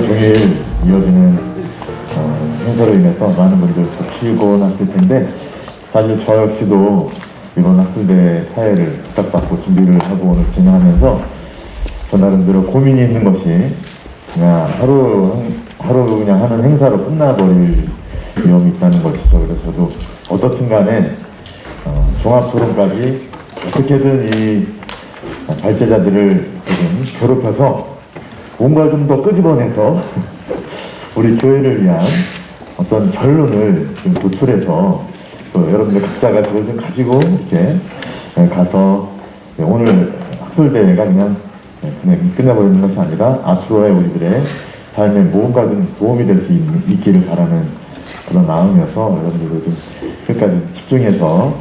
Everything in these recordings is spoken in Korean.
종일 이어지는 행사로 인해서 많은 분들 피곤하실 텐데, 사실 저 역시도 이번 학술대 사회를 부탁받고 준비를 하고 오늘 진행하면서 저 나름대로 고민이 있는 것이 그냥 하루 그냥 하는 행사로 끝나버릴 위험이 있다는 것이죠. 그래서 저도 어떻든 간에 종합 토론까지 어떻게든 이 발제자들을 좀 괴롭혀서 뭔가 좀 더 끄집어내서 우리 교회를 위한 어떤 결론을 좀 도출해서 또 여러분들 각자가 그걸 좀 가지고 이렇게 가서 오늘 학술대회가 그냥 끝내버리는 것이 아니라 앞으로의 우리들의 삶에 뭔가 좀 도움이 될 수 있기를 바라는 그런 마음이어서 여러분들도 좀 끝까지 집중해서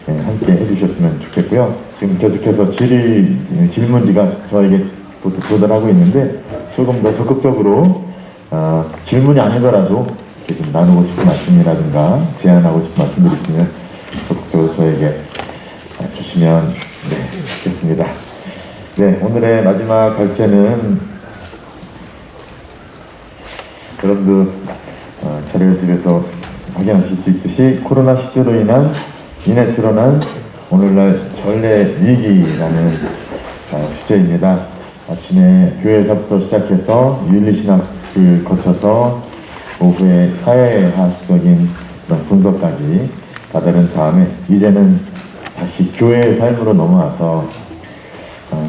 함께 해주셨으면 좋겠고요. 지금 계속해서 질문지가 저에게 도달하고 있는데 조금 더 적극적으로 질문이 아니더라도 이렇게 좀 나누고 싶은 말씀이라든가 제안하고 싶은 말씀들이 있으면 적극적으로 저에게 주시면 좋겠습니다. 네, 오늘의 마지막 발제는 여러분들 자료집에서 확인하실 수 있듯이 코로나 시대로 인해 드러난 오늘날 전례 위기라는 주제입니다. 아침에 교회에서부터 시작해서 윤리신학을 거쳐서 오후에 사회학적인 그런 분석까지 다다른 다음에 이제는 다시 교회의 삶으로 넘어와서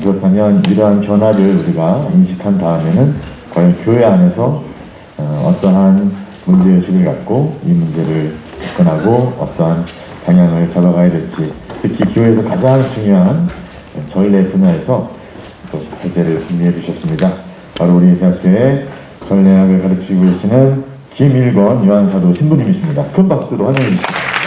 그렇다면 이러한 변화를 우리가 인식한 다음에는 과연 교회 안에서 어떠한 문제의식을 갖고 이 문제를 접근하고 어떠한 방향을 잡아가야 될지, 특히 교회에서 가장 중요한 전례 분야에서 또 발제를 준비해 주셨습니다. 바로 우리 대학교의 전례학을 가르치고 계시는 김일권 요한사도 신부님이십니다. 큰 박수로 환영해 주시기 바랍니다.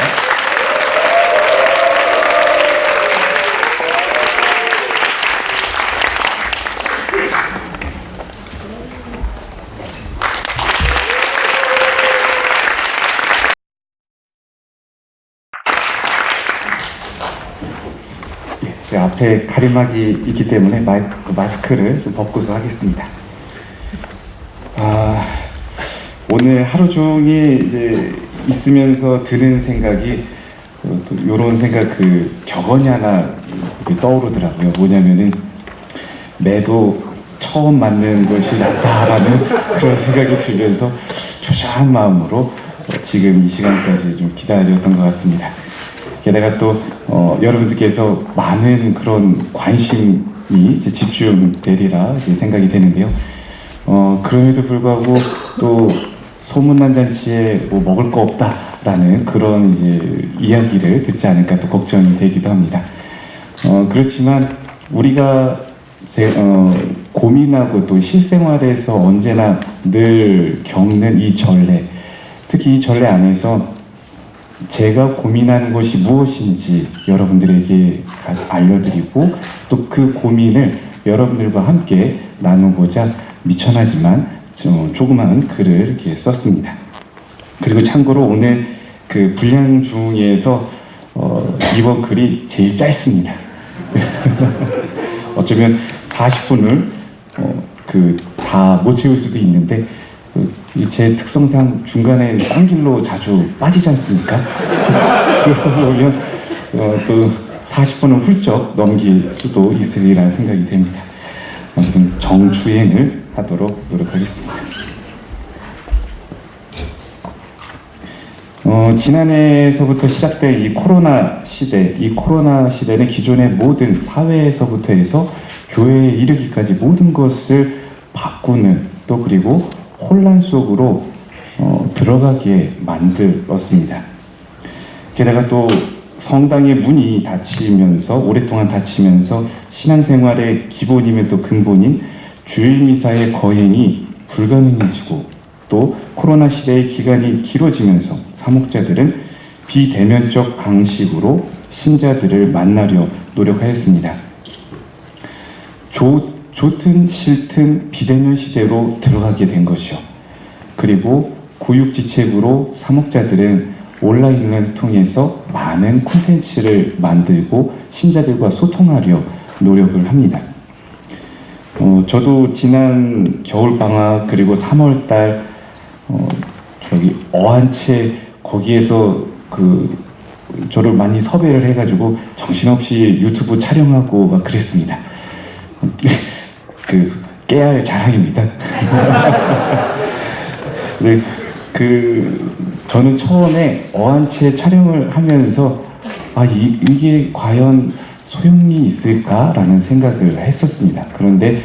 앞에 가림막이 있기 때문에 마스크를 좀 벗고서 하겠습니다. 오늘 하루 종일 이제 있으면서 드는 생각이 또 이런 생각 격언이 하나 떠오르더라고요. 뭐냐면은 매도 처음 맞는 것이 낫다라는 그런 생각이 들면서 초조한 마음으로 지금 이 시간까지 좀 기다렸던 것 같습니다. 게다가 또 여러분들께서 많은 그런 관심이 이제 집중되리라 이제 생각이 되는데요. 그럼에도 불구하고 또 소문난 잔치에 뭐 먹을 거 없다라는 그런 이제 이야기를 듣지 않을까 또 걱정이 되기도 합니다. 그렇지만 우리가 고민하고 또 실생활에서 언제나 늘 겪는 이 전례, 특히 이 전례 안에서 제가 고민하는 것이 무엇인지 여러분들에게 알려드리고 또 그 고민을 여러분들과 함께 나누고자 미천하지만 조그마한 글을 이렇게 썼습니다. 그리고 참고로 오늘 그 분량 중에서 이번 글이 제일 짧습니다. 어쩌면 40분을 다 못 채울 수도 있는데 제 특성상 중간에 딴 길로 자주 빠지지 않습니까? 그래서 보면 또 40분은 훌쩍 넘길 수도 있으리라는 생각이 됩니다. 아무튼 정주행을 하도록 노력하겠습니다. 지난해에서부터 시작된 이 코로나 시대는 기존의 모든 사회에서부터 해서 교회에 이르기까지 모든 것을 바꾸는 또 그리고 혼란 속으로 들어가게 만들었습니다. 게다가 또 성당의 문이 오랫동안 닫히면서 신앙생활의 기본이면 또 근본인 주일미사의 거행이 불가능해지고 또 코로나 시대의 기간이 길어지면서 사목자들은 비대면적 방식으로 신자들을 만나려 노력하였습니다. 좋든 싫든 비대면 시대로 들어가게 된 것이요. 그리고 고육지책으로 사목자들은 온라인을 통해서 많은 콘텐츠를 만들고 신자들과 소통하려 노력을 합니다. 저도 지난 겨울방학 그리고 3월달 저기 어한채 거기에서 저를 많이 섭외를 해가지고 정신없이 유튜브 촬영하고 막 그랬습니다. 깨알 자랑입니다. 네, 저는 처음에 어한채 촬영을 하면서 이게 과연 소용이 있을까라는 생각을 했었습니다. 그런데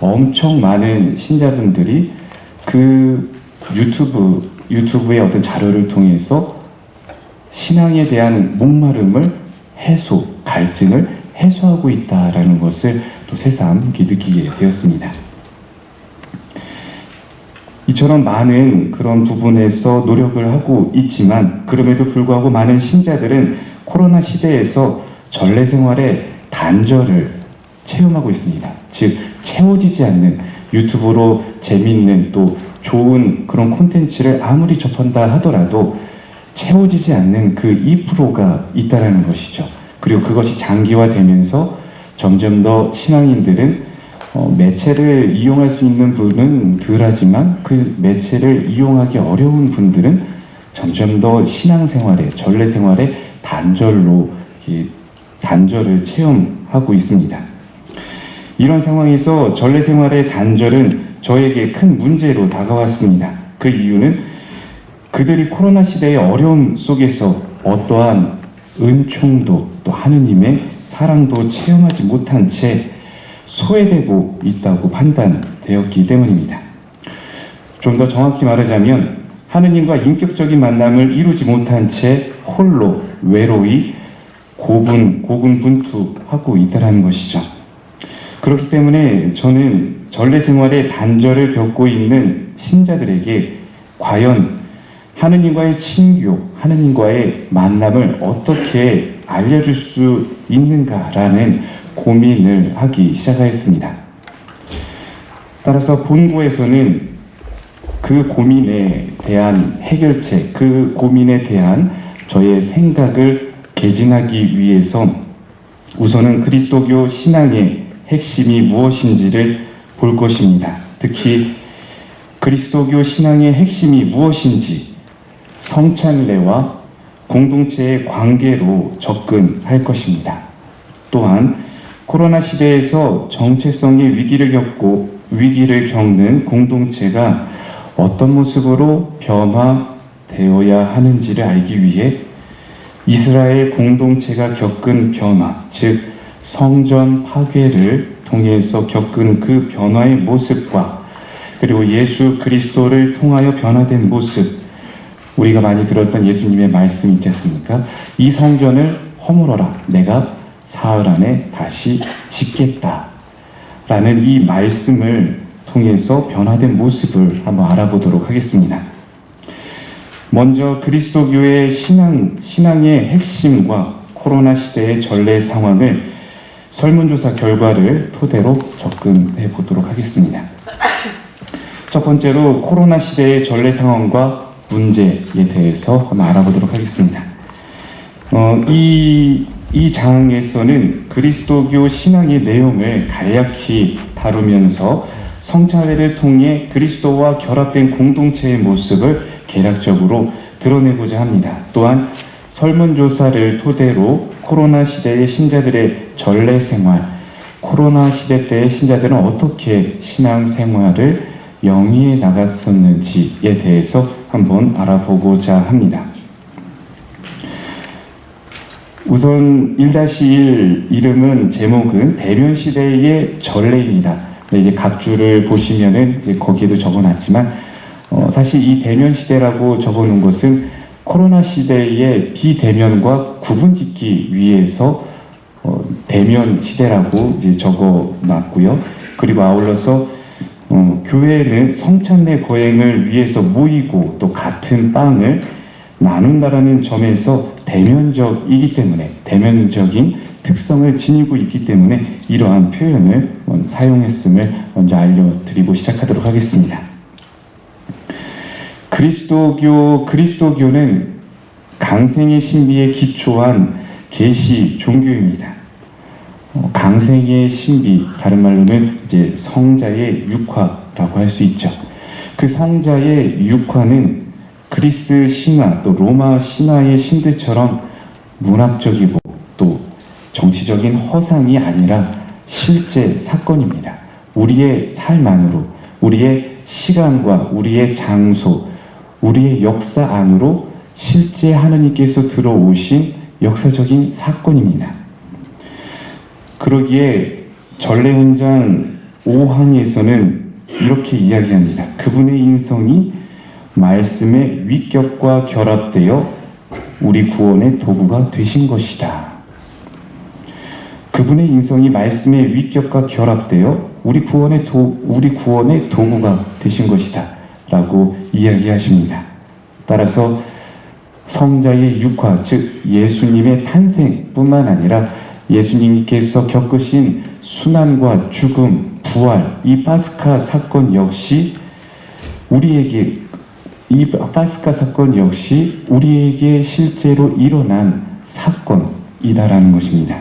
엄청 많은 신자분들이 유튜브의 어떤 자료를 통해서 신앙에 대한 목마름을 갈증을 해소하고 있다라는 것을 또 새삼 느끼게 되었습니다. 이처럼 많은 그런 부분에서 노력을 하고 있지만 그럼에도 불구하고 많은 신자들은 코로나 시대에서 전례 생활의 단절을 체험하고 있습니다. 즉 채워지지 않는 유튜브로 재밌는 또 좋은 그런 콘텐츠를 아무리 접한다 하더라도 채워지지 않는 그 2%가 있다는 것이죠. 그리고 그것이 장기화되면서 점점 더 신앙인들은 매체를 이용할 수 있는 분은 덜하지만 그 매체를 이용하기 어려운 분들은 점점 더 신앙생활에 전례 생활의 단절을 체험하고 있습니다. 이런 상황에서 전례 생활의 단절은 저에게 큰 문제로 다가왔습니다. 그 이유는 그들이 코로나 시대의 어려움 속에서 어떠한 은총도 또 하느님의 사랑도 체험하지 못한 채 소외되고 있다고 판단되었기 때문입니다. 좀 더 정확히 말하자면 하느님과 인격적인 만남을 이루지 못한 채 홀로 외로이 고군분투하고 있다는 것이죠. 그렇기 때문에 저는 전례 생활의 단절을 겪고 있는 신자들에게 과연 하느님과의 친교, 하느님과의 만남을 어떻게 알려줄 수 있는가라는 고민을 하기 시작하였습니다. 따라서 본고에서는 그 고민에 대한 해결책, 그 고민에 대한 저의 생각을 개진하기 위해서 우선은 그리스도교 신앙의 핵심이 무엇인지를 볼 것입니다. 특히 그리스도교 신앙의 핵심이 무엇인지 성찬례와 공동체의 관계로 접근할 것입니다. 또한 코로나 시대에서 정체성의 위기를 겪는 공동체가 어떤 모습으로 변화되어야 하는지를 알기 위해 이스라엘 공동체가 겪은 변화, 즉 성전 파괴를 통해서 겪은 그 변화의 모습과 그리고 예수 그리스도를 통하여 변화된 모습, 우리가 많이 들었던 예수님의 말씀 있지 않습니까? 이 성전을 허물어라, 내가 사흘 안에 다시 짓겠다 라는 이 말씀을 통해서 변화된 모습을 한번 알아보도록 하겠습니다. 먼저 그리스도교의 신앙의 핵심과 코로나 시대의 전례 상황을 설문조사 결과를 토대로 접근해 보도록 하겠습니다. 첫 번째로 코로나 시대의 전례 상황과 문제에 대해서 한번 알아보도록 하겠습니다. 이 장에서는 그리스도교 신앙의 내용을 간략히 다루면서 성찬례를 통해 그리스도와 결합된 공동체의 모습을 개략적으로 드러내고자 합니다. 또한 설문조사를 토대로 코로나 시대의 신자들의 전례 생활, 코로나 시대 때의 신자들은 어떻게 신앙생활을 영위해 나갔었는지에 대해서 한번 알아보고자 합니다. 우선 1-1 이름은 제목은 대면시대의 전례입니다. 네, 이제 각주를 보시면은 이제 거기에도 적어놨지만 사실 이 대면시대라고 적어놓은 것은 코로나 시대의 비대면과 구분짓기 위해서 대면 시대라고 이제 적어놨고요. 그리고 아울러서 교회는 성찬례 거행을 위해서 모이고 또 같은 빵을 나눈다라는 점에서 대면적이기 때문에 대면적인 특성을 지니고 있기 때문에 이러한 표현을 사용했음을 먼저 알려드리고 시작하도록 하겠습니다. 그리스도교는 강생의 신비에 기초한 계시 종교입니다. 강생의 신비, 다른 말로는 이제 성자의 육화라고 할 수 있죠. 그 성자의 육화는 그리스 신화 또 로마 신화의 신들처럼 문학적이고 또 정치적인 허상이 아니라 실제 사건입니다. 우리의 삶 안으로, 우리의 시간과 우리의 장소, 우리의 역사 안으로 실제 하느님께서 들어오신 역사적인 사건입니다. 그러기에 전례훈장 5항에서는 이렇게 이야기합니다. 그분의 인성이 말씀의 위격과 결합되어 우리 구원의 도구가 되신 것이다. 그분의 인성이 말씀의 위격과 결합되어 우리 구원의 도구가 되신 것이다 라고 이야기하십니다. 따라서 성자의 육화, 즉 예수님의 탄생뿐만 아니라 예수님께서 겪으신 순환과 죽음, 부활, 이 파스카 사건 역시 우리에게 실제로 일어난 사건이다라는 것입니다.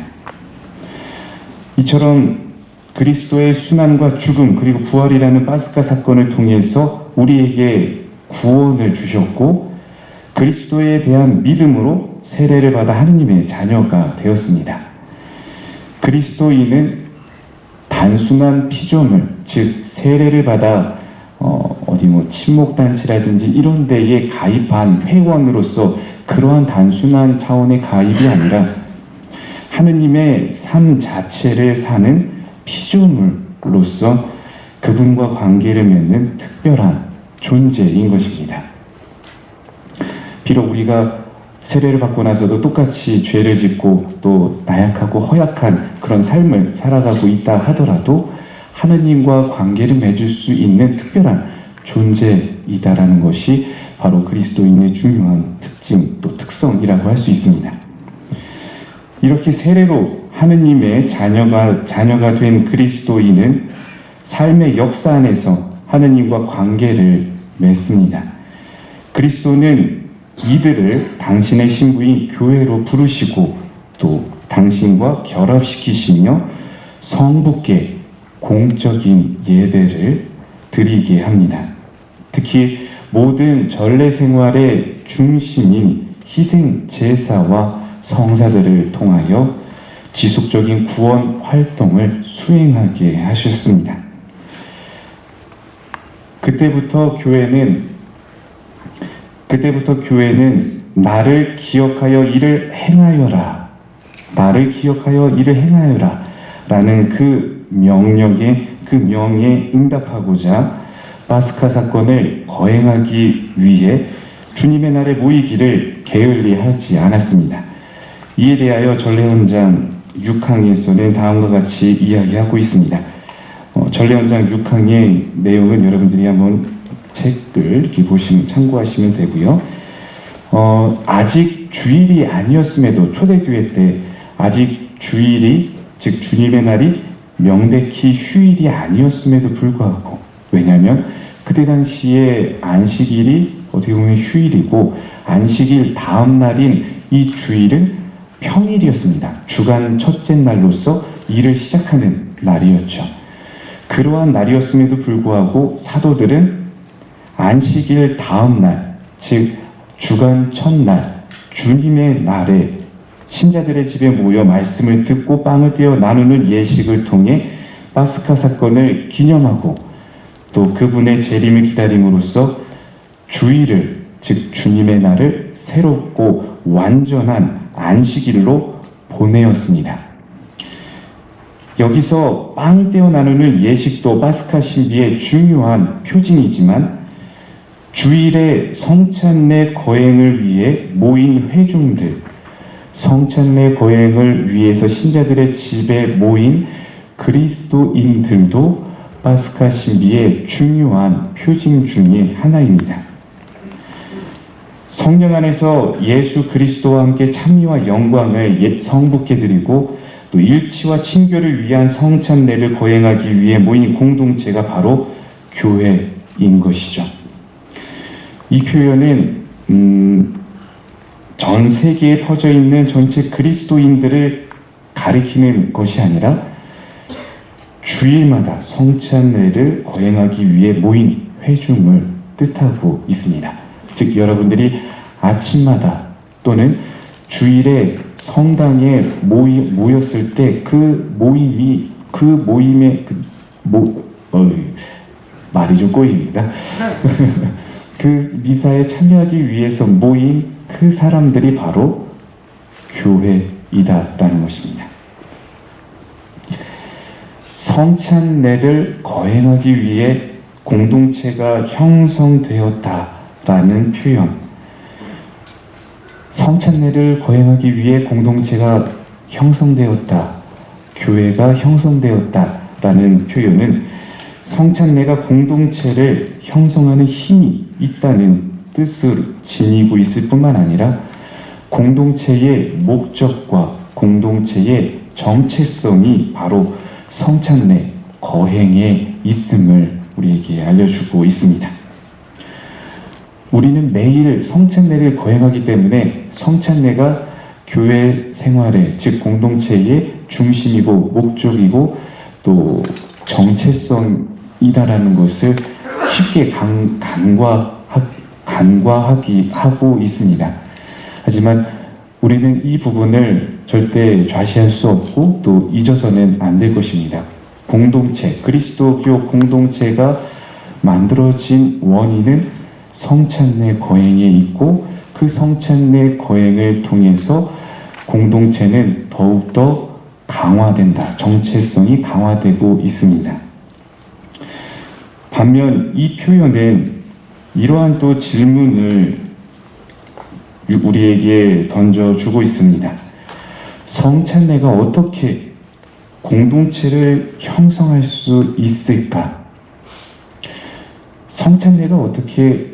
이처럼 그리스도의 순환과 죽음 그리고 부활이라는 파스카 사건을 통해서 우리에게 구원을 주셨고 그리스도에 대한 믿음으로 세례를 받아 하느님의 자녀가 되었습니다. 그리스도인은 단순한 피조물, 즉 세례를 받아 친목단체라든지 이런 데에 가입한 회원으로서 그러한 단순한 차원의 가입이 아니라 하느님의 삶 자체를 사는 피조물로서 그분과 관계를 맺는 특별한 존재인 것입니다. 비록 우리가 세례를 받고 나서도 똑같이 죄를 짓고 또 나약하고 허약한 그런 삶을 살아가고 있다 하더라도 하느님과 관계를 맺을 수 있는 특별한 존재이다라는 것이 바로 그리스도인의 중요한 특징 또 특성이라고 할 수 있습니다. 이렇게 세례로 하느님의 자녀가 된 그리스도인은 삶의 역사 안에서 하느님과 관계를 맺습니다. 그리스도는 이들을 당신의 신부인 교회로 부르시고 또 당신과 결합시키시며 성부께 공적인 예배를 드리게 합니다. 특히 모든 전례 생활의 중심인 희생 제사와 성사들을 통하여 지속적인 구원 활동을 수행하게 하셨습니다. 그때부터 교회는 나를 기억하여 이를 행하여라 라는 그 명령에 응답하고자 파스카 사건을 거행하기 위해 주님의 날에 모이기를 게을리하지 않았습니다. 이에 대하여 전례헌장 6항에서는 다음과 같이 이야기하고 있습니다. 전례헌장 6항의 내용은 여러분들이 한번 책을 이렇게 참고하시면 되고요. 아직 주일이 아니었음에도 초대교회 때 아직 주일이 즉 주님의 날이 명백히 휴일이 아니었음에도 불구하고 왜냐하면 그때 당시에 안식일이 어떻게 보면 휴일이고 안식일 다음 날인 이 주일은 평일이었습니다. 주간 첫째 날로서 일을 시작하는 날이었죠. 그러한 날이었음에도 불구하고 사도들은 안식일 다음 날, 즉 주간 첫날, 주님의 날에 신자들의 집에 모여 말씀을 듣고 빵을 떼어 나누는 예식을 통해 파스카 사건을 기념하고 또 그분의 재림을 기다림으로써 주일을, 즉 주님의 날을 새롭고 완전한 안식일로 보내었습니다. 여기서 빵 떼어 나누는 예식도 파스카 신비의 중요한 표징이지만 주일의 성찬례 거행을 위해 모인 회중들, 성찬례 거행을 위해서 신자들의 집에 모인 그리스도인들도 파스카 신비의 중요한 표징 중의 하나입니다. 성령 안에서 예수 그리스도와 함께 찬미와 영광을 성부께 드리고 또 일치와 친교를 위한 성찬례를 거행하기 위해 모인 공동체가 바로 교회인 것이죠. 이 표현은 전 세계에 퍼져 있는 전체 그리스도인들을 가리키는 것이 아니라 주일마다 성찬례를 거행하기 위해 모인 회중을 뜻하고 있습니다. 즉 여러분들이 아침마다 또는 주일에 성당에 모였을 때 말이 좀 꼬입니다. 그 미사에 참여하기 위해서 모인 그 사람들이 바로 교회이다라는 것입니다. 성찬례를 거행하기 위해 공동체가 형성되었다라는 표현. 성찬례를 거행하기 위해 공동체가 형성되었다, 교회가 형성되었다라는 표현은 성찬례가 공동체를 형성하는 힘이 있다는 뜻을 지니고 있을 뿐만 아니라 공동체의 목적과 공동체의 정체성이 바로 성찬례 거행에 있음을 우리에게 알려주고 있습니다. 우리는 매일 성찬례를 거행하기 때문에 성찬례가 교회 생활의, 즉 공동체의 중심이고 목적이고 또 정체성이다라는 것을 쉽게 간과하고 있습니다. 하지만 우리는 이 부분을 절대 좌시할 수 없고 또 잊어서는 안 될 것입니다. 공동체, 그리스도교 공동체가 만들어진 원인은 성찬례 거행에 있고 그 성찬례 거행을 통해서 공동체는 더욱더 강화된다. 정체성이 강화되고 있습니다. 반면 이 표현은 이러한 또 질문을 우리에게 던져주고 있습니다. 성찬례가 어떻게 공동체를 형성할 수 있을까? 성찬례가 어떻게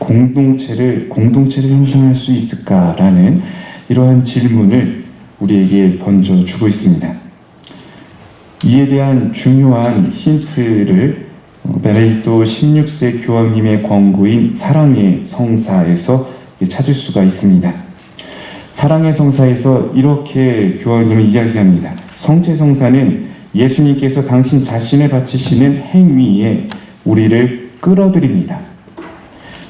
공동체를 형성할 수 있을까라는 이러한 질문을 우리에게 던져주고 있습니다. 이에 대한 중요한 힌트를 베네딕토 16세 교황님의 권고인 사랑의 성사에서 찾을 수가 있습니다. 사랑의 성사에서 이렇게 교황님은 이야기합니다. 성체성사는 예수님께서 당신 자신을 바치시는 행위에 우리를 끌어들입니다.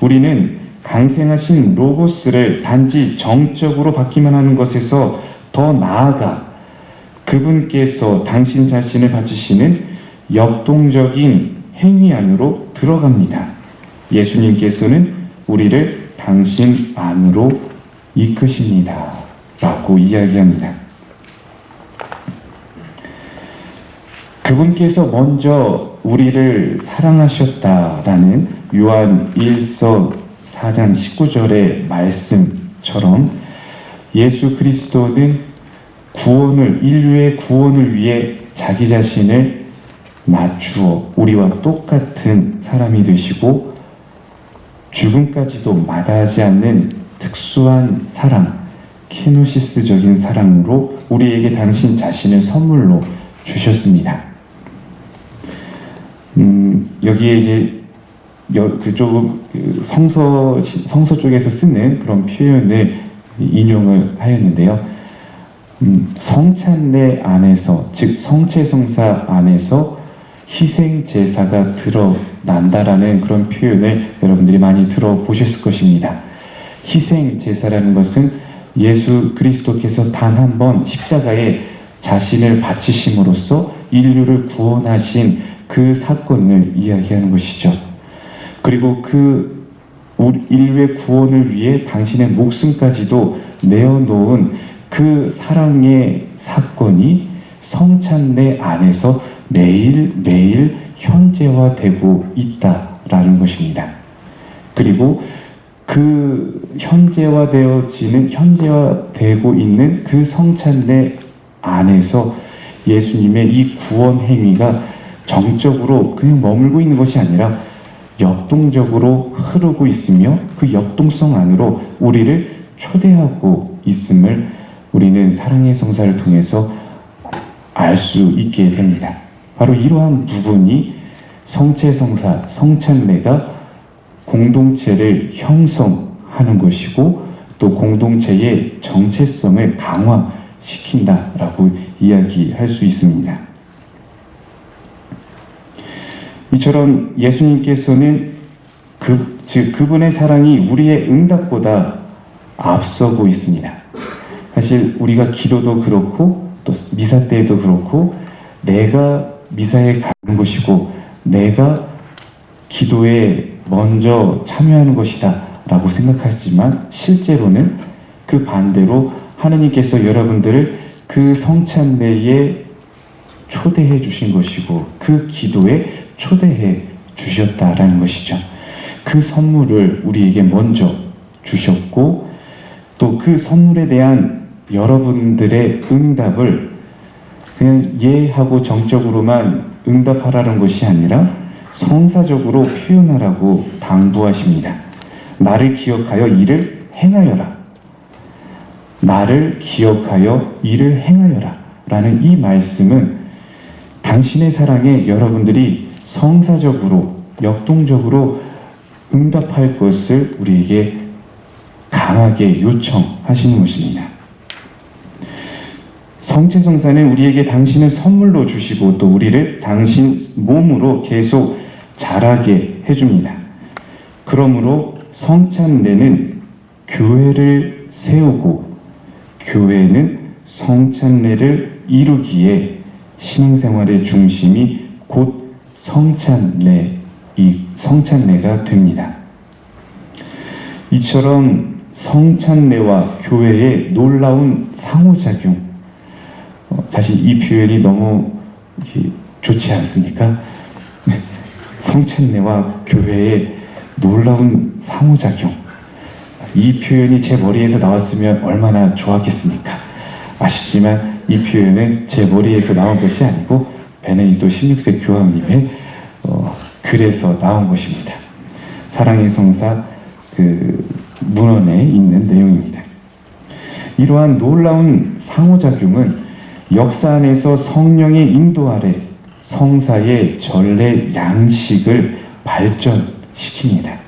우리는 강생하신 로고스를 단지 정적으로 받기만 하는 것에서 더 나아가 그분께서 당신 자신을 바치시는 역동적인 행위 안으로 들어갑니다. 예수님께서는 우리를 당신 안으로 이끄십니다. 라고 이야기합니다. 그분께서 먼저 우리를 사랑하셨다라는 요한 1서 4장 19절의 말씀처럼 예수 그리스도는 인류의 구원을 위해 자기 자신을 낮추어 우리와 똑같은 사람이 되시고 죽음까지도 마다하지 않는 특수한 사랑, 케노시스적인 사랑으로 우리에게 당신 자신을 선물로 주셨습니다. 여기에 이제 그쪽 성서 쪽에서 쓰는 그런 표현을 인용을 하였는데요. 성찬례 안에서, 즉 성체성사 안에서 희생 제사가 드러난다라는 그런 표현을 여러분들이 많이 들어보셨을 것입니다. 희생 제사라는 것은 예수 그리스도께서 단 한 번 십자가에 자신을 바치심으로써 인류를 구원하신 그 사건을 이야기하는 것이죠. 그리고 그 인류의 구원을 위해 당신의 목숨까지도 내어놓은 그 사랑의 사건이 성찬례 안에서 매일매일 현재화되고 있다라는 것입니다. 그리고 그 현재화되고 있는 그 성찬례 안에서 예수님의 이 구원 행위가 정적으로 그냥 머물고 있는 것이 아니라 역동적으로 흐르고 있으며 그 역동성 안으로 우리를 초대하고 있음을 우리는 사랑의 성사를 통해서 알 수 있게 됩니다. 바로 이러한 부분이 성체성사, 성찬례가 공동체를 형성하는 것이고 또 공동체의 정체성을 강화시키는 시킨다라고 이야기할 수 있습니다. 이처럼 예수님께서는 그분의 사랑이 우리의 응답보다 앞서고 있습니다. 사실 우리가 기도도 그렇고 또 미사 때에도 그렇고 내가 미사에 가는 것이고 내가 기도에 먼저 참여하는 것이다 라고 생각하지만 실제로는 그 반대로 하느님께서 여러분들을 그 성찬례에 초대해 주신 것이고 그 기도에 초대해 주셨다라는 것이죠. 그 선물을 우리에게 먼저 주셨고 또 그 선물에 대한 여러분들의 응답을 그냥 예하고 정적으로만 응답하라는 것이 아니라 성사적으로 표현하라고 당부하십니다. 나를 기억하여 이를 행하여라. 나를 기억하여 이를 행하여라. 라는 이 말씀은 당신의 사랑에 여러분들이 성사적으로, 역동적으로 응답할 것을 우리에게 강하게 요청하시는 것입니다. 성체성사는 우리에게 당신을 선물로 주시고 또 우리를 당신 몸으로 계속 자라게 해줍니다. 그러므로 성찬례는 교회를 세우고 교회는 성찬례를 이루기에 신앙생활의 중심이 곧 성찬례가 됩니다. 이처럼 성찬례와 교회의 놀라운 상호작용, 사실 이 표현이 너무 좋지 않습니까? 성찬례와 교회의 놀라운 상호작용. 이 표현이 제 머리에서 나왔으면 얼마나 좋았겠습니까? 아쉽지만 이 표현은 제 머리에서 나온 것이 아니고 베네딕토 16세 교황님의 글에서 나온 것입니다. 사랑의 성사 문헌에 있는 내용입니다. 이러한 놀라운 상호작용은 역사 안에서 성령의 인도 아래 성사의 전례 양식을 발전시킵니다.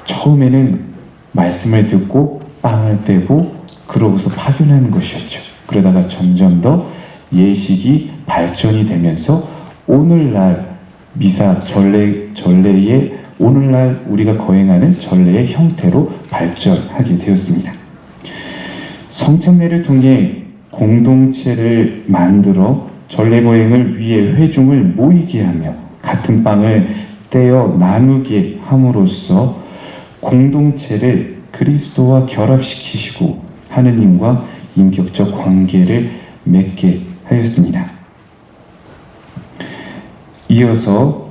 처음에는 말씀을 듣고 빵을 떼고 그러고서 파견하는 것이었죠. 그러다가 점점 더 예식이 발전이 되면서 오늘날 미사 전례의 오늘날 우리가 거행하는 전례의 형태로 발전하게 되었습니다. 성찬례를 통해 공동체를 만들어 전례 거행을 위해 회중을 모이게 하며 같은 빵을 떼어 나누게 함으로써 공동체를 그리스도와 결합시키시고 하느님과 인격적 관계를 맺게 하였습니다. 이어서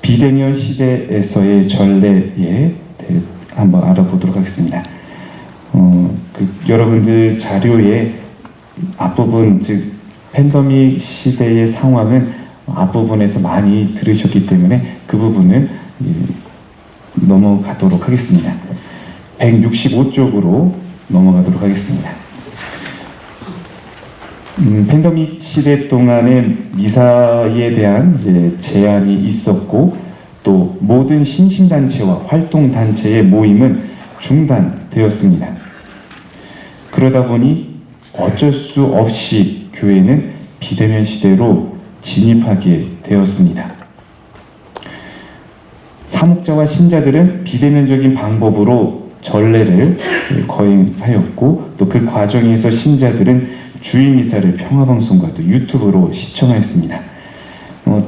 비대면 시대에서의 전례에 대해 한번 알아보도록 하겠습니다. 여러분들 자료의 앞부분, 즉 팬데믹 시대의 상황은 앞부분에서 많이 들으셨기 때문에 그 부분은 넘어가도록 하겠습니다. 165쪽으로 넘어가도록 하겠습니다. 팬데믹 시대 동안에 미사에 대한 제한이 있었고 또 모든 신신단체와 활동단체의 모임은 중단되었습니다. 그러다 보니 어쩔 수 없이 교회는 비대면 시대로 진입하게 되었습니다. 사목자와 신자들은 비대면적인 방법으로 전례를 거행하였고 또 그 과정에서 신자들은 주일 미사를 평화방송과 또 유튜브로 시청하였습니다.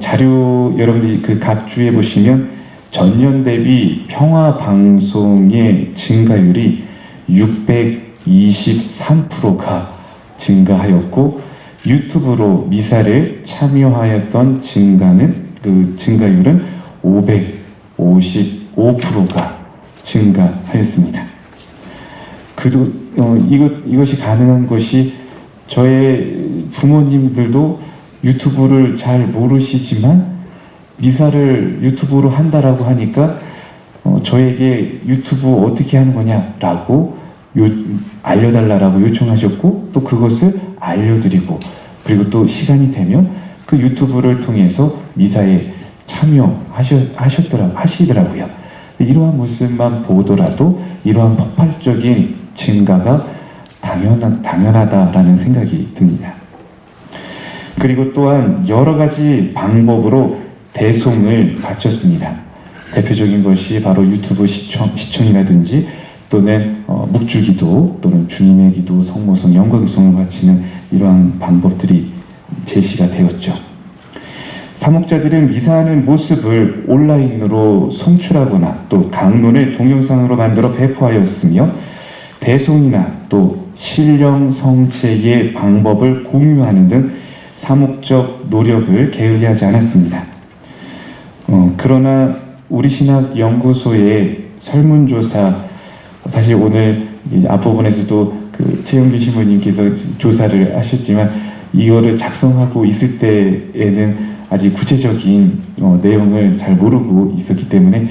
자료 여러분들이 각 주에 보시면 전년 대비 평화방송의 증가율이 623%가 증가하였고 유튜브로 미사를 참여하였던 증가율은 555%가 증가하였습니다. 이것이 가능한 것이 저의 부모님들도 유튜브를 잘 모르시지만 미사를 유튜브로 한다라고 하니까 저에게 유튜브 어떻게 하는 거냐라고 알려달라고 요청하셨고 또 그것을 알려드리고 그리고 또 시간이 되면 그 유튜브를 통해서 미사에 참여하시더라고요. 이러한 모습만 보더라도 이러한 폭발적인 증가가 당연하다라는 생각이 듭니다. 그리고 또한 여러 가지 방법으로 대송을 바쳤습니다. 대표적인 것이 바로 유튜브 시청이라든지 또는 묵주기도 또는 주님의 기도, 성모성, 영광송을 바치는 이러한 방법들이 제시가 되었죠. 사목자들은 미사하는 모습을 온라인으로 송출하거나 또 강론을 동영상으로 만들어 배포하였으며 대송이나 또 신령 성체의 방법을 공유하는 등 사목적 노력을 게을리하지 않았습니다. 그러나 우리 신학 연구소의 설문조사, 사실 오늘 앞부분에서도 최영준 신부님께서 조사를 하셨지만 이거를 작성하고 있을 때에는 아직 구체적인 내용을 잘 모르고 있었기 때문에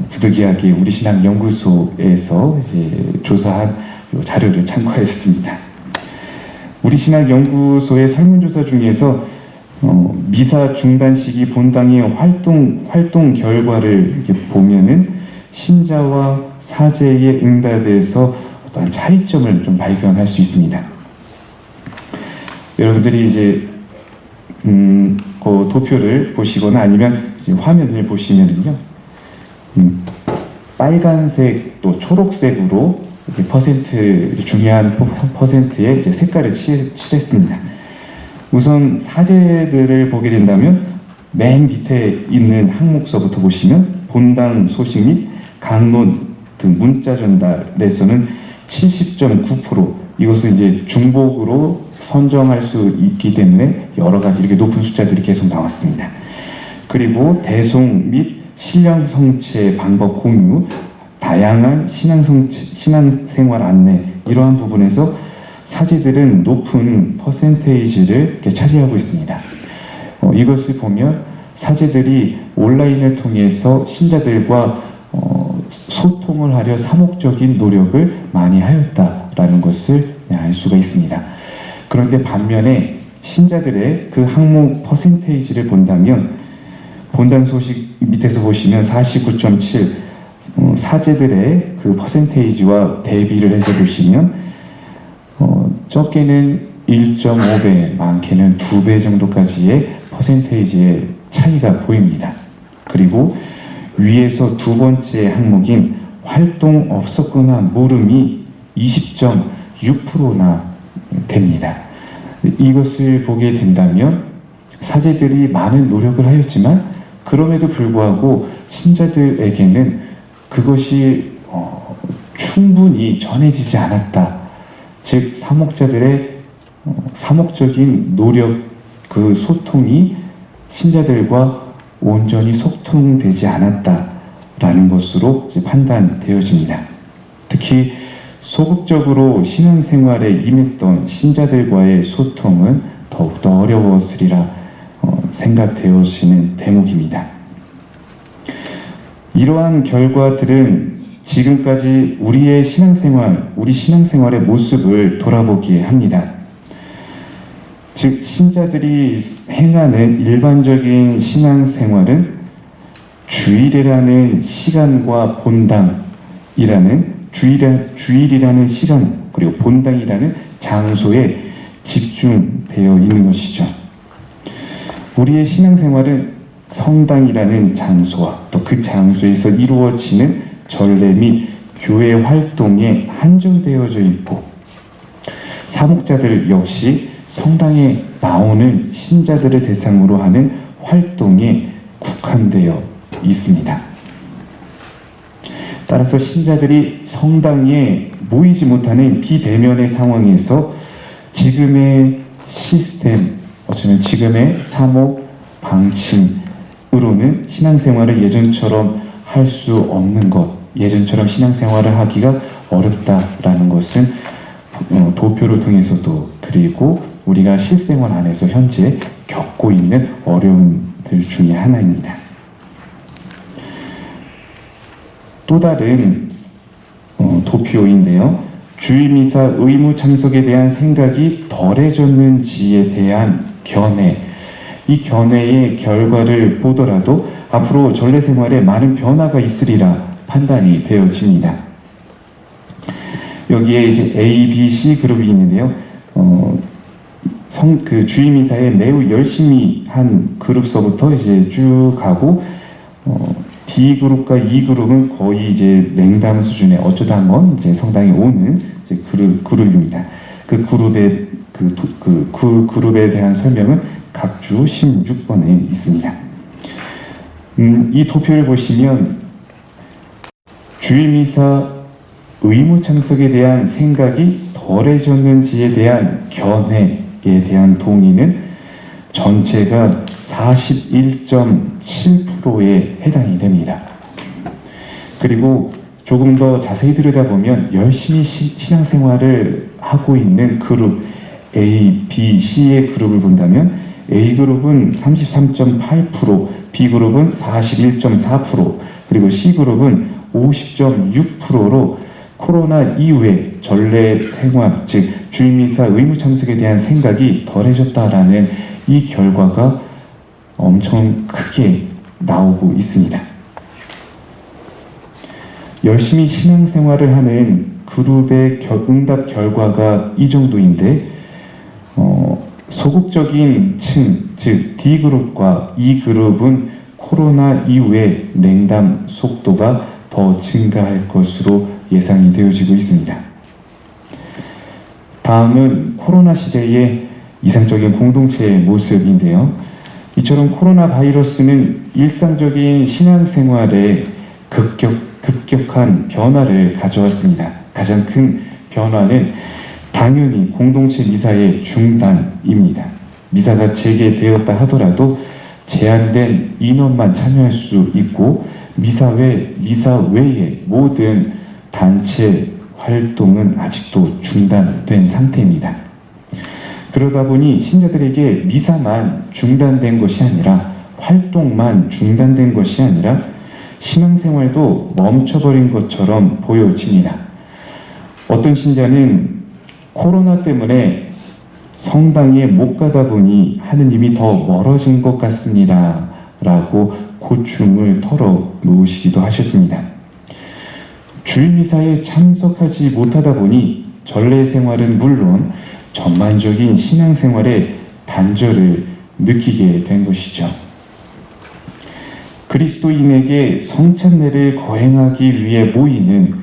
부득이하게 우리 신학 연구소에서 이제 조사한 자료를 참고하였습니다. 우리 신학 연구소의 설문조사 중에서 미사 중단 시기 본당의 활동 결과를 이렇게 보면은 신자와 사제의 응답에서 어떤 차이점을 좀 발견할 수 있습니다. 여러분들이 이제 그 도표를 보시거나 아니면 이제 화면을 보시면은요, 빨간색 또 초록색으로 이렇게 퍼센트, 중요한 퍼센트의 이제 색깔을 칠했습니다. 우선 사제들을 보게 된다면 맨 밑에 있는 항목서부터 보시면 본당 소식 및 강론 등 문자 전달에서는 70.9%, 이것은 이제 중복으로 선정할 수 있기 때문에 여러 가지 이렇게 높은 숫자들이 계속 나왔습니다. 그리고 대송 및 신령 성체 방법 공유, 다양한 신앙생활 안내, 이러한 부분에서 사제들은 높은 퍼센테이지를 이렇게 차지하고 있습니다. 이것을 보면 사제들이 온라인을 통해서 신자들과 소통을 하려 사목적인 노력을 많이 하였다라는 것을 알 수가 있습니다. 그런데 반면에 신자들의 그 항목 퍼센테이지를 본다면 본당 소식 밑에서 보시면 49.7, 사제들의 그 퍼센테이지와 대비를 해서 보시면 적게는 1.5배, 많게는 2배 정도까지의 퍼센테이지의 차이가 보입니다. 그리고 위에서 두 번째 항목인 활동 없었거나 모름이 20.6%나 됩니다. 이것을 보게 된다면 사제들이 많은 노력을 하였지만 그럼에도 불구하고 신자들에게는 그것이 충분히 전해지지 않았다. 즉 사목자들의 사목적인 노력, 그 소통이 신자들과 온전히 소통되지 않았다라는 것으로 판단되어집니다. 특히 소극적으로 신앙생활에 임했던 신자들과의 소통은 더욱더 어려웠으리라 생각되어지는 대목입니다. 이러한 결과들은 지금까지 우리 신앙생활의 모습을 돌아보게 합니다. 즉 신자들이 행하는 일반적인 신앙생활은 주일이라는 시간과 본당이라는 주일이라는 시간 그리고 본당이라는 장소에 집중되어 있는 것이죠. 우리의 신앙생활은 성당이라는 장소와 또 그 장소에서 이루어지는 전례 및 교회 활동에 한정되어져 있고 사목자들 역시 성당에 나오는 신자들을 대상으로 하는 활동에 국한되어 있습니다. 따라서 신자들이 성당에 모이지 못하는 비대면의 상황에서 지금의 시스템, 어쩌면 지금의 사목 방침으로는 신앙생활을 예전처럼 할 수 없는 것, 예전처럼 신앙생활을 하기가 어렵다라는 것은 도표를 통해서도 그리고 우리가 실생활 안에서 현재 겪고 있는 어려움들 중에 하나입니다. 또 다른 도표인데요. 주일미사 의무 참석에 대한 생각이 덜해졌는지에 대한 견해, 이 견해의 결과를 보더라도 앞으로 전례생활에 많은 변화가 있으리라 판단이 되어집니다. 여기에 이제 A, B, C 그룹이 있는데요. 그 주임이사에 매우 열심히 한 그룹서부터 이제 쭉 가고, D 그룹과 E 그룹은 거의 이제 냉담 수준의 어쩌다 한번 이제 성당에 오는 이제 그룹입니다. 그 그룹의 그 그룹에 대한 설명은 각 주 16번에 있습니다. 이 도표를 보시면 주임이사 의무 참석에 대한 생각이 덜해졌는지에 대한 견해에 대한 동의는 전체가 41.7%에 해당이 됩니다. 그리고 조금 더 자세히 들여다보면 열심히 신앙생활을 하고 있는 그룹 A, B, C의 그룹을 본다면 A그룹은 33.8%, B그룹은 41.4%, 그리고 C그룹은 50.6%로 코로나 이후에 전례 생활, 즉 주임이사 의무 참석에 대한 생각이 덜해졌다라는 이 결과가 엄청 크게 나오고 있습니다. 열심히 신앙생활을 하는 그룹의 응답 결과가 이 정도인데, 소극적인 층, 즉 D그룹과 E그룹은 코로나 이후에 냉담 속도가 더 증가할 것으로 예상이 되어지고 있습니다. 다음은 코로나 시대의 이상적인 공동체의 모습인데요. 이처럼 코로나 바이러스는 일상적인 신앙생활에 급격한 변화를 가져왔습니다. 가장 큰 변화는 당연히 공동체 미사의 중단입니다. 미사가 재개되었다 하더라도 제한된 인원만 참여할 수 있고 미사 외의 모든 단체 활동은 아직도 중단된 상태입니다. 그러다 보니 신자들에게 미사만 중단된 것이 아니라 활동만 중단된 것이 아니라 신앙생활도 멈춰버린 것처럼 보여집니다. 어떤 신자는 코로나 때문에 성당에 못 가다 보니 하느님이 더 멀어진 것 같습니다 라고 고충을 털어놓으시기도 하셨습니다. 주일미사에 참석하지 못하다 보니 전례 생활은 물론 전반적인 신앙생활에 단절을 느끼게 된 것이죠. 그리스도인에게 성찬례를 거행하기 위해 모이는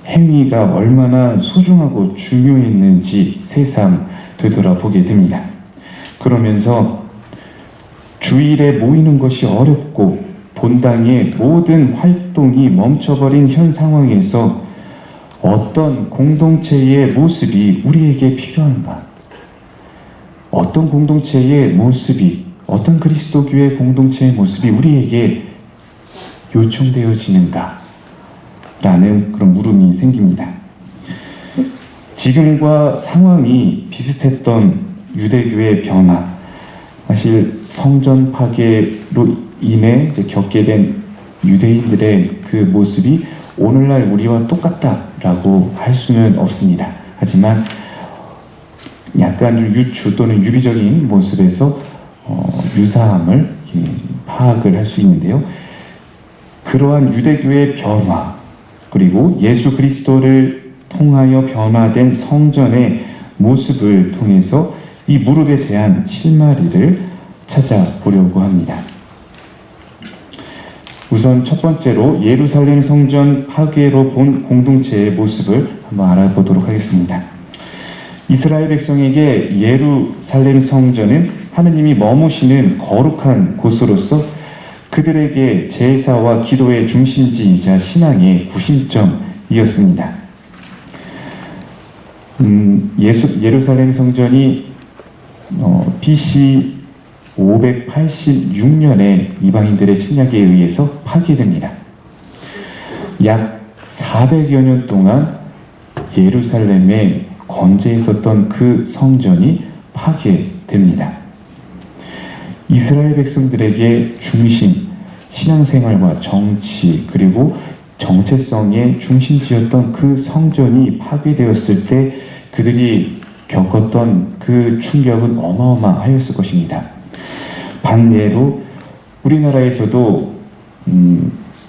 행위가 얼마나 소중하고 중요했는지 새삼 되돌아보게 됩니다. 그러면서 주일에 모이는 것이 어렵고 본당의 모든 활동이 멈춰버린 현 상황에서 어떤 공동체의 모습이 우리에게 필요한가? 어떤 공동체의 모습이, 어떤 그리스도교의 공동체의 모습이 우리에게 요청되어지는가? 라는 그런 물음이 생깁니다. 지금과 상황이 비슷했던 유대교의 변화, 사실 성전 파괴로 인해 겪게 된 유대인들의 그 모습이 오늘날 우리와 똑같다라고 할 수는 없습니다. 하지만 약간 유추 또는 유비적인 모습에서 유사함을 파악을 할 수 있는데요. 그러한 유대교의 변화, 그리고 예수 그리스도를 통하여 변화된 성전의 모습을 통해서 이 무릎에 대한 실마리를 찾아보려고 합니다. 우선 첫 번째로 예루살렘 성전 파괴로 본 공동체의 모습을 한번 알아보도록 하겠습니다. 이스라엘 백성에게 예루살렘 성전은 하느님이 머무시는 거룩한 곳으로서 그들에게 제사와 기도의 중심지이자 신앙의 구심점이었습니다. 예루살렘 성전이 BC 586년에 이방인들의 침략에 의해서 파괴됩니다. 약 400여 년 동안 예루살렘에 건재했었던 그 성전이 파괴됩니다. 이스라엘 백성들에게 중심, 신앙생활과 정치, 그리고 정체성의 중심지였던 그 성전이 파괴되었을 때 그들이 겪었던 그 충격은 어마어마하였을 것입니다. 반대로 우리나라에서도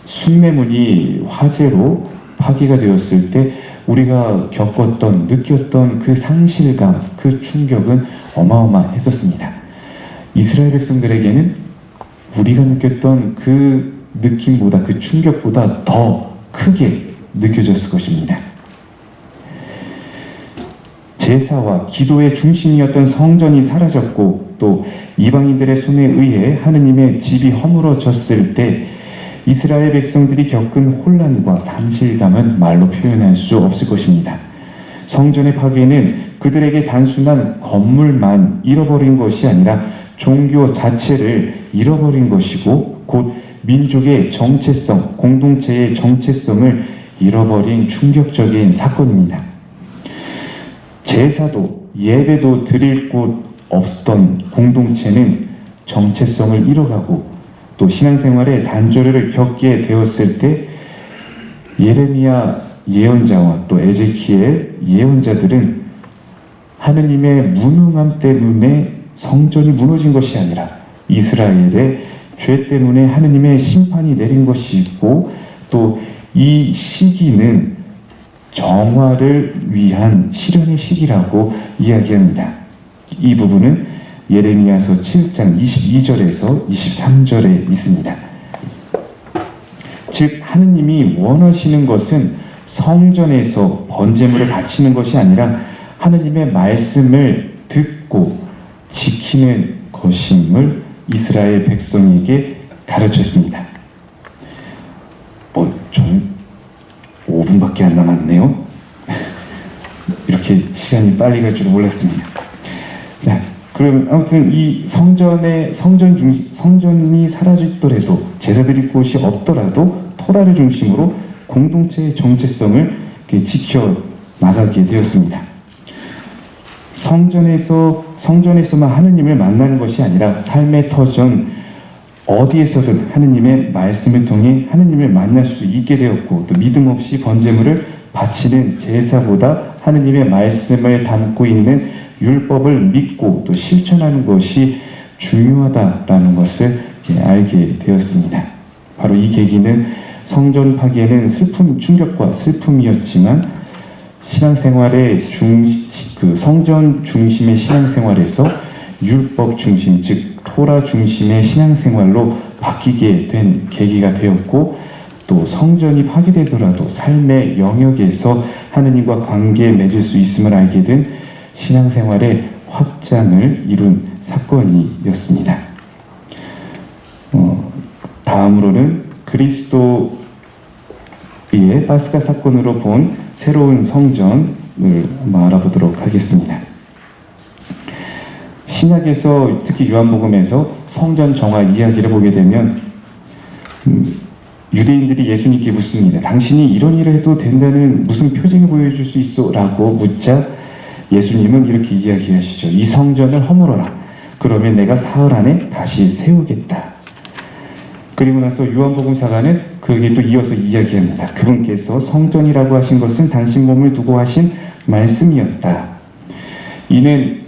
숭례문이 화재로 파괴가 되었을 때 우리가 겪었던, 느꼈던 그 상실감, 그 충격은 어마어마했었습니다. 이스라엘 백성들에게는 우리가 느꼈던 그 느낌보다, 그 충격보다 더 크게 느껴졌을 것입니다. 제사와 기도의 중심이었던 성전이 사라졌고, 또 이방인들의 손에 의해 하느님의 집이 허물어졌을 때 이스라엘 백성들이 겪은 혼란과 상실감은 말로 표현할 수 없을 것입니다. 성전의 파괴는 그들에게 단순한 건물만 잃어버린 것이 아니라 종교 자체를 잃어버린 것이고, 곧 민족의 정체성, 공동체의 정체성을 잃어버린 충격적인 사건입니다. 제사도 예배도 드릴 곳 없었던 공동체는 정체성을 잃어가고, 또 신앙생활에 단절을 겪게 되었을 때 예레미야 예언자와 또 에제키엘 예언자들은 하느님의 무능함 때문에 성전이 무너진 것이 아니라 이스라엘의 죄 때문에 하느님의 심판이 내린 것이고, 또 이 시기는 정화를 위한 실현의 시기라고 이야기합니다. 이 부분은 예레미야서 7장 22절에서 23절에 있습니다. 즉 하느님이 원하시는 것은 성전에서 번제물을 바치는 것이 아니라 하느님의 말씀을 듣고 지키는 것임을 이스라엘 백성에게 가르쳤습니다. 저는 5분밖에 안 남았네요. 이렇게 시간이 빨리 갈 줄 몰랐습니다. 네, 그럼 아무튼 이 성전이 사라지더라도, 제사 드릴 곳이 없더라도 토라를 중심으로 공동체의 정체성을 지켜 나가게 되었습니다. 성전에서만 하느님을 만나는 것이 아니라 삶의 터전 어디에서든 하느님의 말씀을 통해 하느님을 만날 수 있게 되었고, 또 믿음 없이 번제물을 바치는 제사보다 하느님의 말씀을 담고 있는 율법을 믿고 또 실천하는 것이 중요하다라는 것을 알게 되었습니다. 바로 이 계기는 성전 파괴는 충격과 슬픔이었지만 신앙생활의 성전 중심의 신앙생활에서 율법 중심, 즉 토라 중심의 신앙생활로 바뀌게 된 계기가 되었고, 또 성전이 파괴되더라도 삶의 영역에서 하느님과 관계 맺을 수 있음을 알게 된 신앙생활의 확장을 이룬 사건이었습니다. 다음으로는 그리스도의 파스카 사건으로 본 새로운 성전을 알아보도록 하겠습니다. 신약에서 특히 요한복음에서 성전 정화 이야기를 보게 되면 유대인들이 예수님께 묻습니다. 당신이 이런 일을 해도 된다는 무슨 표징을 보여줄 수 있어? 라고 묻자 예수님은 이렇게 이야기하시죠. 이 성전을 허물어라. 그러면 내가 사흘 안에 다시 세우겠다. 그리고 나서 요한복음사가는 그에게 또 이어서 이야기합니다. 그분께서 성전이라고 하신 것은 당신 몸을 두고 하신 말씀이었다. 이는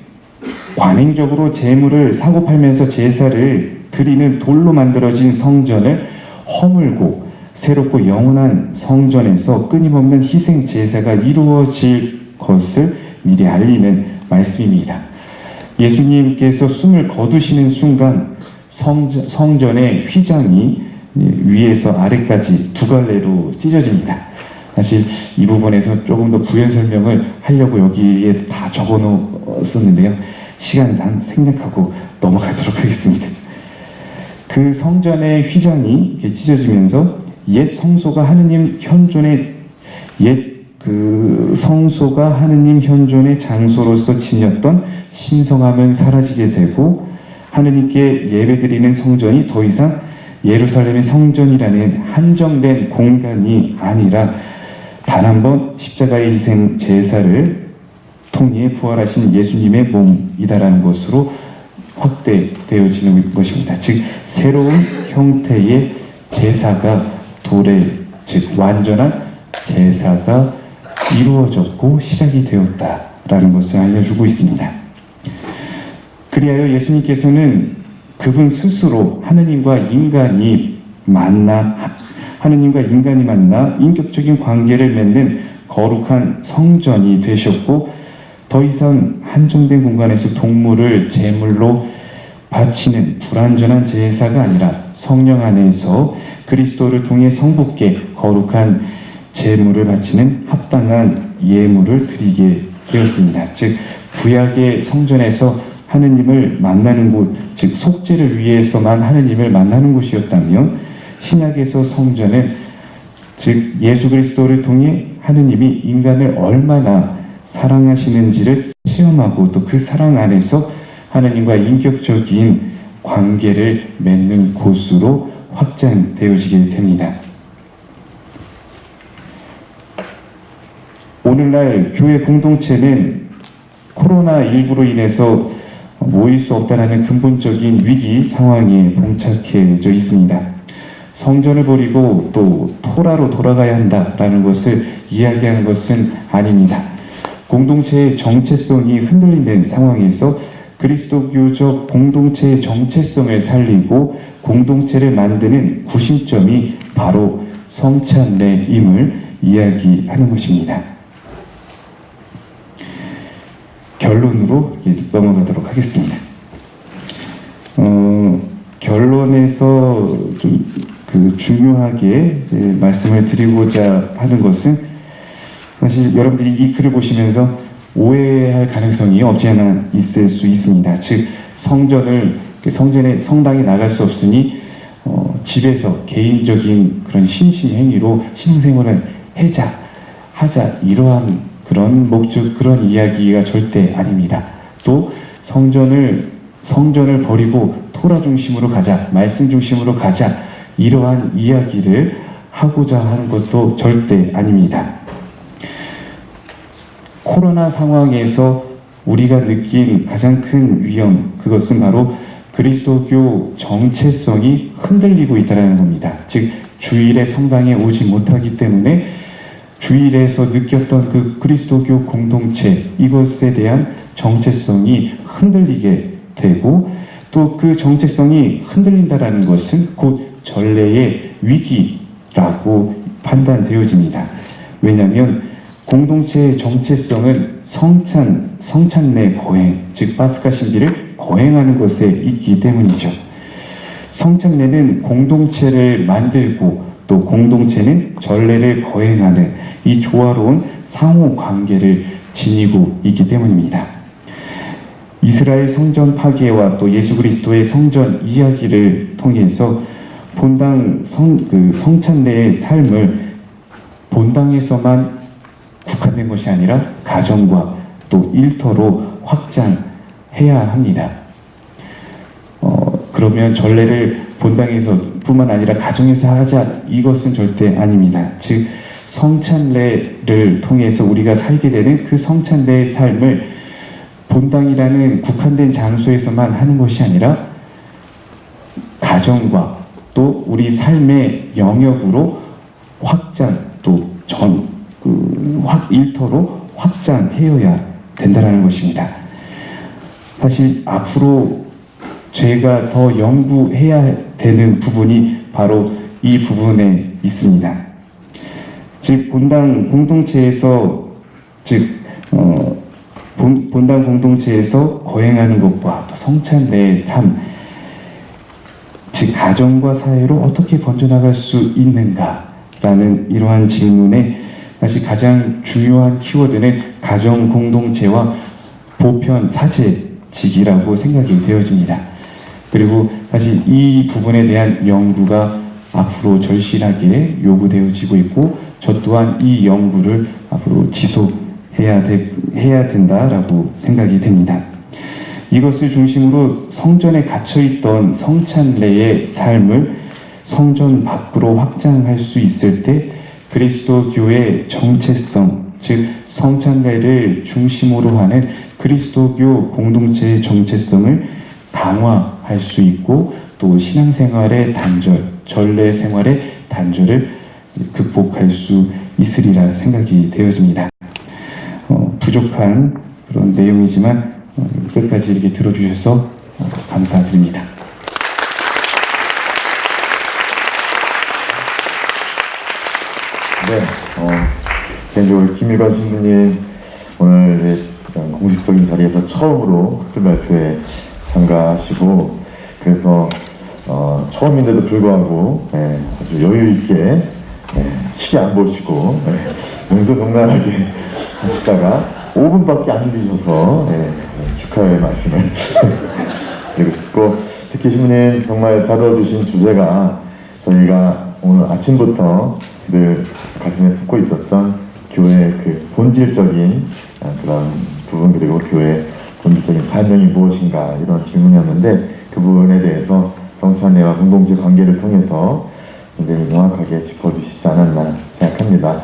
관행적으로 제물을 사고 팔면서 제사를 드리는 돌로 만들어진 성전을 허물고 새롭고 영원한 성전에서 끊임없는 희생 제사가 이루어질 것을 미리 알리는 말씀입니다. 예수님께서 숨을 거두시는 순간 성전의 휘장이 위에서 아래까지 두 갈래로 찢어집니다. 사실 이 부분에서 조금 더 부연 설명을 하려고 여기에 다 적어 놓았었는데요. 시간상 생략하고 넘어가도록 하겠습니다. 그 성전의 휘장이 찢어지면서 옛 성소가 하느님 현존의 장소로서 지녔던 신성함은 사라지게 되고, 하느님께 예배드리는 성전이 더 이상 예루살렘의 성전이라는 한정된 공간이 아니라 단 한 번 십자가의 희생 제사를 통해 부활하신 예수님의 몸이다라는 것으로 확대되어지는 것입니다. 즉 새로운 형태의 제사가 즉 완전한 제사가 이루어졌고 시작이 되었다라는 것을 알려주고 있습니다. 그리하여 예수님께서는 그분 스스로 하느님과 인간이 만나 인격적인 관계를 맺는 거룩한 성전이 되셨고, 더 이상 한정된 공간에서 동물을 제물로 바치는 불완전한 제사가 아니라 성령 안에서 그리스도를 통해 성부께 거룩한 제물을 바치는 합당한 예물을 드리게 되었습니다. 즉 구약의 성전에서 하느님을 만나는 곳, 즉 속죄를 위해서만 하느님을 만나는 곳이었다면, 신약에서 성전은 즉 예수 그리스도를 통해 하느님이 인간을 얼마나 사랑하시는지를 체험하고 또 그 사랑 안에서 하느님과 인격적인 관계를 맺는 곳으로 확장되어지게 됩니다. 오늘날 교회 공동체는 코로나19로 인해서 모일 수 없다는 근본적인 위기 상황에 봉착해져 있습니다. 성전을 버리고 또 토라로 돌아가야 한다라는 것을 이야기하는 것은 아닙니다. 공동체의 정체성이 흔들리는 상황에서 그리스도교적 공동체의 정체성을 살리고 공동체를 만드는 구심점이 바로 성찬례임을 이야기하는 것입니다. 결론으로 넘어가도록 하겠습니다. 결론에서 좀 중요하게 이제 말씀을 드리고자 하는 것은, 사실 여러분들이 이 글을 보시면서 오해할 가능성이 없지 않아 있을 수 있습니다. 즉 성당에 나갈 수 없으니 집에서 개인적인 그런 신심행위로 신앙생활을 하자, 이러한 그런 목적, 그런 이야기가 절대 아닙니다. 또 성전을 버리고 토라 중심으로 가자, 말씀 중심으로 가자, 이러한 이야기를 하고자 하는 것도 절대 아닙니다. 코로나 상황에서 우리가 느낀 가장 큰 위험, 그것은 바로 그리스도교 정체성이 흔들리고 있다는 겁니다. 즉 주일에 성당에 오지 못하기 때문에 주일에서 느꼈던 그 그리스도교 공동체, 이것에 대한 정체성이 흔들리게 되고, 또 그 정체성이 흔들린다라는 것은 곧 전례의 위기라고 판단되어집니다. 왜냐하면 공동체의 정체성은 성찬례 거행, 즉 파스카 신비를 거행하는 것에 있기 때문이죠. 성찬례는 공동체를 만들고 또 공동체는 전례를 거행하는 이 조화로운 상호 관계를 지니고 있기 때문입니다. 이스라엘 성전 파괴와 또 예수 그리스도의 성전 이야기를 통해서 본당 성찬례의 삶을 본당에서만 국한된 것이 아니라 가정과 또 일터로 확장해야 합니다. 그러면 전례를 본당에서 뿐만 아니라 가정에서 하자, 이것은 절대 아닙니다. 즉 성찬례를 통해서 우리가 살게 되는 그 성찬례의 삶을 본당이라는 국한된 장소에서만 하는 것이 아니라 가정과 또 우리 삶의 영역으로 확장, 또 일터로 확장해야 된다는 것입니다. 사실 앞으로 저희가 더 연구해야 되는 부분이 바로 이 부분에 있습니다. 즉 본당 공동체에서 본당 공동체에서 거행하는 것과 또 성찬례의 삶, 즉 가정과 사회로 어떻게 번져나갈 수 있는가라는 이러한 질문에 사실 가장 중요한 키워드는 가정 공동체와 보편 사제직이라고 생각이 되어집니다. 그리고 사실 이 부분에 대한 연구가 앞으로 절실하게 요구되어지고 있고, 저 또한 이 연구를 앞으로 지속해야 된다라고 생각이 됩니다. 이것을 중심으로 성전에 갇혀있던 성찬례의 삶을 성전 밖으로 확장할 수 있을 때 그리스도교의 정체성, 즉 성찬례를 중심으로 하는 그리스도교 공동체의 정체성을 강화할 수 있고, 또 신앙생활의 단절, 전례 생활의 단절을 극복할 수 있으리라 생각이 되어집니다. 부족한 그런 내용이지만 끝까지 이렇게 들어주셔서 감사드립니다. 네, 개인적으로 김일관 신부님 오늘 공식적인 자리에서 처음으로 학술 발표에 참가하시고 그래서 처음인데도 불구하고 아주 여유 있게 시계 안 보시고 명소명랑하게 하시다가 5분밖에 안 드셔서 축하의 말씀을 드리고 싶고 특히 신부님 정말 다뤄주신 주제가 저희가 오늘 아침부터 늘 가슴에 품고 있었던 교회의 그 본질적인 그런 부분 그리고 교회의 본질적인 사명이 무엇인가 이런 질문이었는데 그 부분에 대해서 성찬례와 공동체 관계를 통해서 굉장히 명확하게 짚어주시지 않았나 생각합니다.